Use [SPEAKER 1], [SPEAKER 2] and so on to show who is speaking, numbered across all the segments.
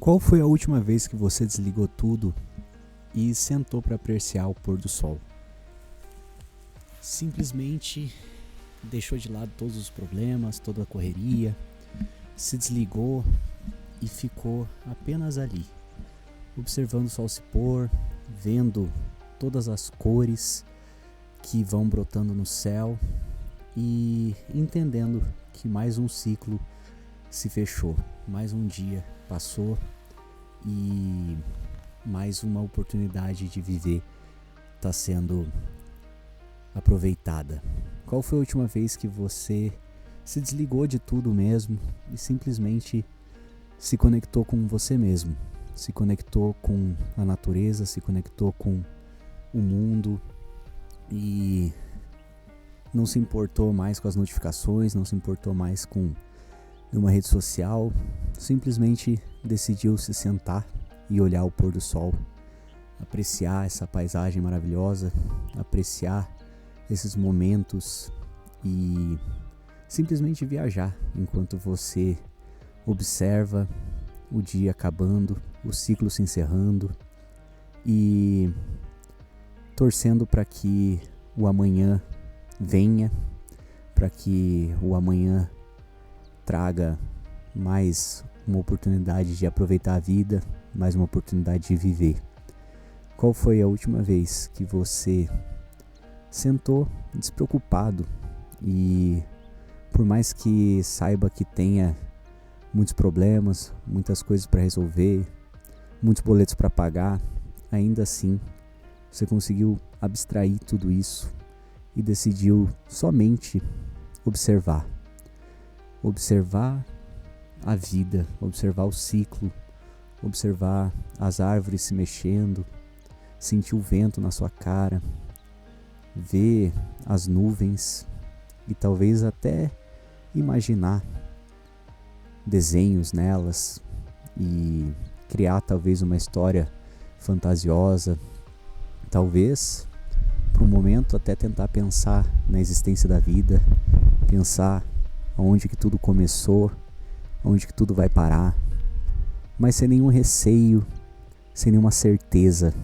[SPEAKER 1] Qual foi a última vez que você desligou tudo e sentou para apreciar o pôr do sol? Simplesmente deixou de lado todos os problemas, toda a correria, se desligou e ficou apenas ali, observando o sol se pôr, vendo todas as cores que vão brotando no céu e entendendo que mais um ciclo se fechou, mais um dia passou e mais uma oportunidade de viver está sendo aproveitada. Qual foi a última vez que você se desligou de tudo mesmo e simplesmente se conectou com você mesmo, se conectou com a natureza, se conectou com o mundo e não se importou mais com as notificações, não se importou mais com uma rede social, simplesmente decidiu se sentar e olhar o pôr do sol, apreciar essa paisagem maravilhosa, apreciar esses momentos e simplesmente viajar enquanto você observa o dia acabando, o ciclo se encerrando e torcendo para que o amanhã venha, para que o amanhã traga mais uma oportunidade de aproveitar a vida, mais uma oportunidade de viver. Qual foi a última vez que você sentou despreocupado e por mais que saiba que tenha muitos problemas, muitas coisas para resolver, muitos boletos para pagar, ainda assim você conseguiu abstrair tudo isso e decidiu somente observar a vida, observar o ciclo, observar as árvores se mexendo, sentir o vento na sua cara, ver as nuvens e talvez até imaginar desenhos nelas e criar talvez uma história fantasiosa, talvez por um momento até tentar pensar na existência da vida, pensar aonde que tudo começou, aonde que tudo vai parar, mas sem nenhum receio, sem nenhuma certeza,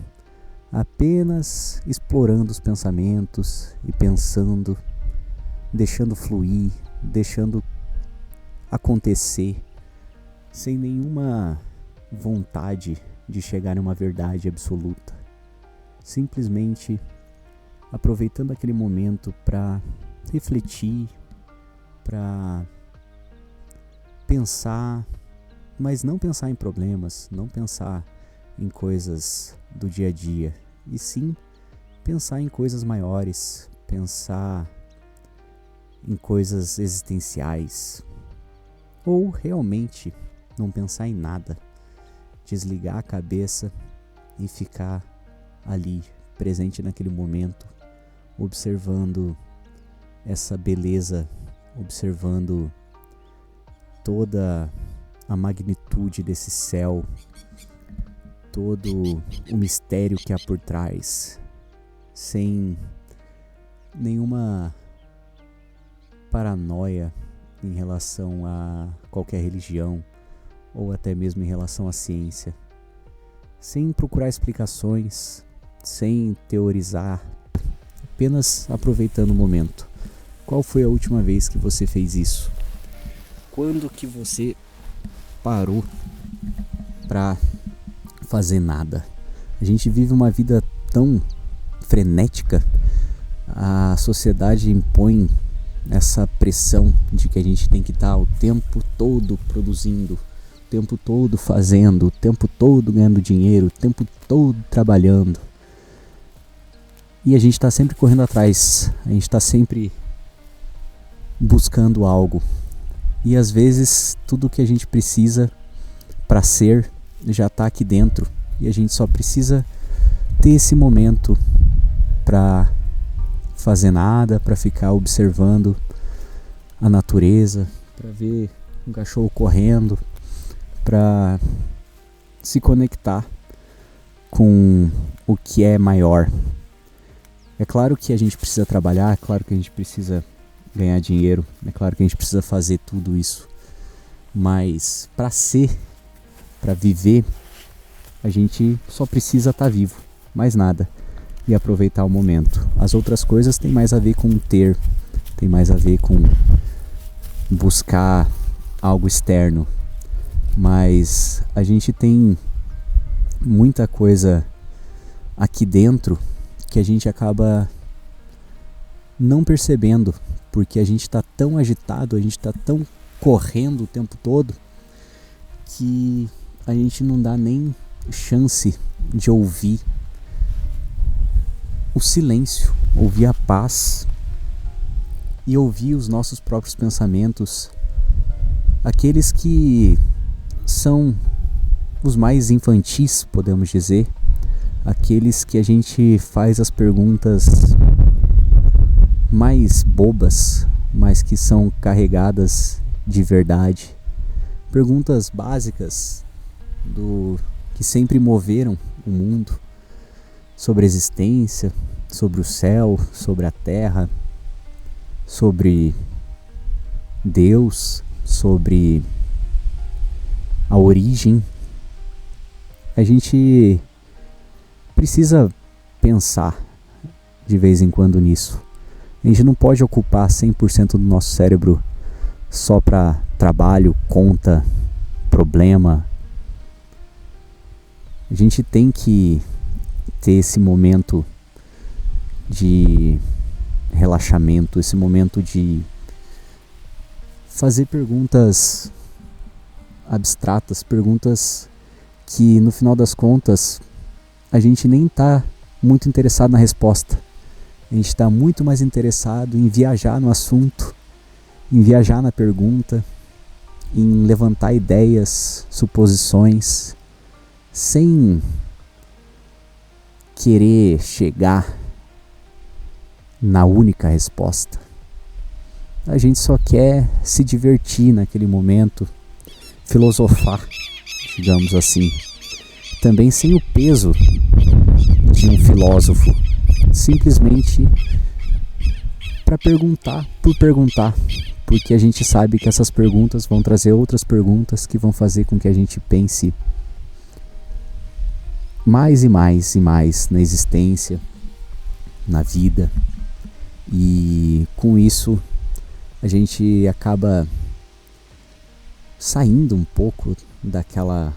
[SPEAKER 1] apenas explorando os pensamentos e pensando, deixando fluir, deixando acontecer, sem nenhuma vontade de chegar em uma verdade absoluta, simplesmente aproveitando aquele momento para refletir, para pensar, mas não pensar em problemas, não pensar em coisas do dia a dia, e sim pensar em coisas maiores, pensar em coisas existenciais, ou realmente não pensar em nada, desligar a cabeça e ficar ali, presente naquele momento, observando essa beleza, observando toda a magnitude desse céu, todo o mistério que há por trás, sem nenhuma paranoia em relação a qualquer religião ou até mesmo em relação à ciência, sem procurar explicações, sem teorizar, apenas aproveitando o momento. Qual foi a última vez que você fez isso? Quando que você parou para fazer nada? A gente vive uma vida tão frenética, a sociedade impõe essa pressão de que a gente tem que estar o tempo todo produzindo, o tempo todo fazendo, o tempo todo ganhando dinheiro, o tempo todo trabalhando. E a gente está sempre correndo atrás, a gente está sempre buscando algo. E às vezes tudo que a gente precisa para ser já está aqui dentro. E a gente só precisa ter esse momento para fazer nada, para ficar observando a natureza, para ver um cachorro correndo, para se conectar com o que é maior. É claro que a gente precisa trabalhar, é claro que a gente precisa ganhar dinheiro, é claro que a gente precisa fazer tudo isso, mas para para viver, a gente só precisa estar vivo, mais nada, e aproveitar o momento. As outras coisas têm mais a ver com ter, tem mais a ver com buscar algo externo, mas a gente tem muita coisa aqui dentro que a gente acaba não percebendo, porque a gente está tão agitado, a gente está tão correndo o tempo todo, que a gente não dá nem chance de ouvir o silêncio, ouvir a paz e ouvir os nossos próprios pensamentos, aqueles que são os mais infantis, podemos dizer, aqueles que a gente faz as perguntas mais bobas, mas que são carregadas de verdade. Perguntas básicas que sempre moveram o mundo, sobre a existência, sobre o céu, sobre a terra, sobre Deus, sobre a origem. A gente precisa pensar de vez em quando nisso. A gente não pode ocupar 100% do nosso cérebro só para trabalho, conta, problema. A gente tem que ter esse momento de relaxamento, esse momento de fazer perguntas abstratas, perguntas que no final das contas a gente nem está muito interessado na resposta. A gente está muito mais interessado em viajar no assunto, em viajar na pergunta, em levantar ideias, suposições, sem querer chegar na única resposta. A gente só quer se divertir naquele momento, filosofar, digamos assim, também sem o peso de um filósofo, simplesmente para perguntar por perguntar, porque a gente sabe que essas perguntas vão trazer outras perguntas que vão fazer com que a gente pense mais e mais e mais na existência, na vida, e com isso a gente acaba saindo um pouco daquela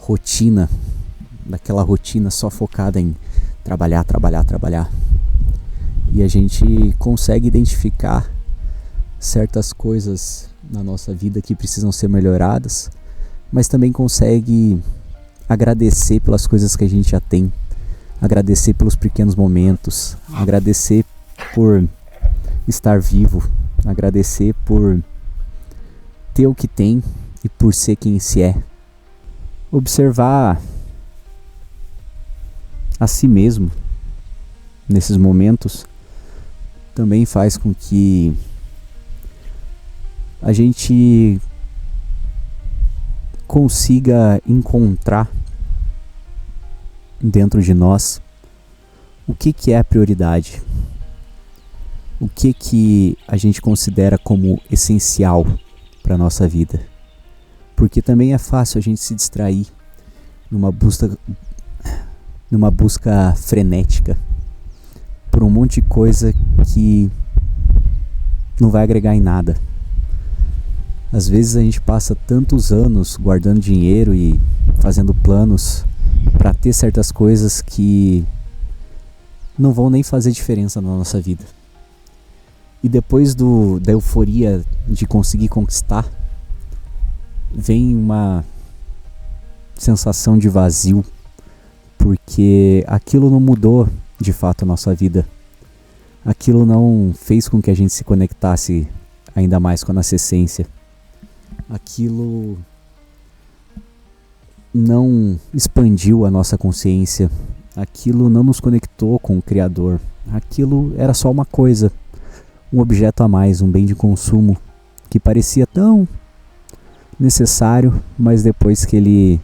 [SPEAKER 1] rotina só focada em trabalhar, trabalhar, trabalhar. E a gente consegue identificar certas coisas na nossa vida que precisam ser melhoradas, mas também consegue agradecer pelas coisas que a gente já tem, agradecer pelos pequenos momentos, agradecer por estar vivo, agradecer por ter o que tem e por ser quem se é. Observar a si mesmo nesses momentos também faz com que a gente consiga encontrar dentro de nós o que é a prioridade, o que a gente considera como essencial para a nossa vida. Porque também é fácil a gente se distrair numa busca frenética por um monte de coisa que não vai agregar em nada. Às vezes a gente passa tantos anos guardando dinheiro e fazendo planos para ter certas coisas que não vão nem fazer diferença na nossa vida. E depois da euforia de conseguir conquistar, vem uma sensação de vazio, porque aquilo não mudou de fato a nossa vida. Aquilo não fez com que a gente se conectasse ainda mais com a nossa essência. Aquilo não expandiu a nossa consciência. Aquilo não nos conectou com o Criador. Aquilo era só uma coisa, um objeto a mais, um bem de consumo que parecia tão necessário, mas depois que ele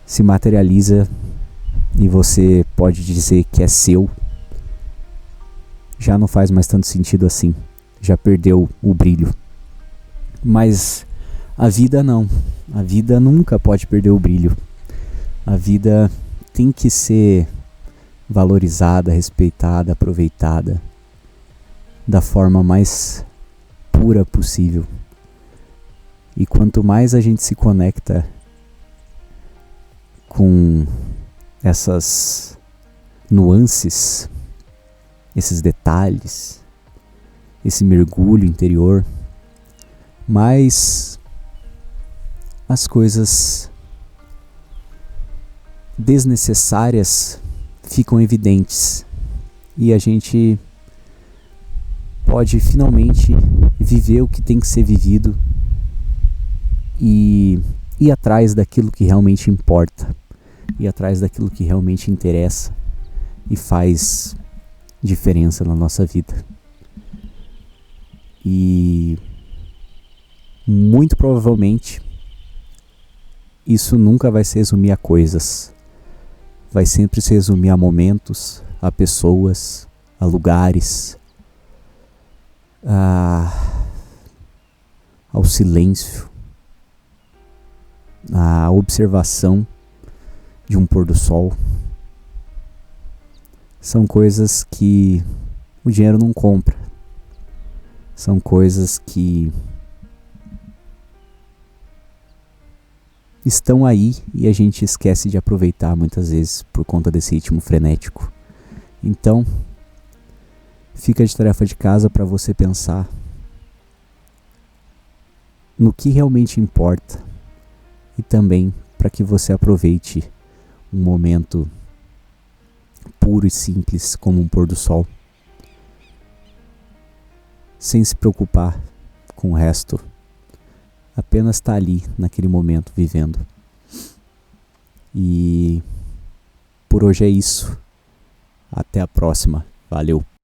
[SPEAKER 1] se materializa e você pode dizer que é seu, já não faz mais tanto sentido assim, já perdeu o brilho. Mas a vida não, A vida nunca pode perder o brilho. A vida tem que ser valorizada, respeitada, aproveitada da forma mais pura possível. E quanto mais a gente se conecta com essas nuances, esses detalhes, esse mergulho interior, mais as coisas desnecessárias ficam evidentes e a gente pode finalmente viver o que tem que ser vivido e ir atrás daquilo que realmente importa, ir atrás daquilo que realmente interessa e faz diferença na nossa vida. E muito provavelmente isso nunca vai se resumir a coisas, vai sempre se resumir a momentos, a pessoas, a lugares, ao silêncio, à observação de um pôr do sol. São coisas que o dinheiro não compra. São coisas que estão aí e a gente esquece de aproveitar muitas vezes por conta desse ritmo frenético. Então, fica de tarefa de casa para você pensar no que realmente importa e também para que você aproveite um momento puro e simples como um pôr do sol, sem se preocupar com o resto, apenas estar ali naquele momento vivendo. E por hoje é isso. Até a próxima. Valeu!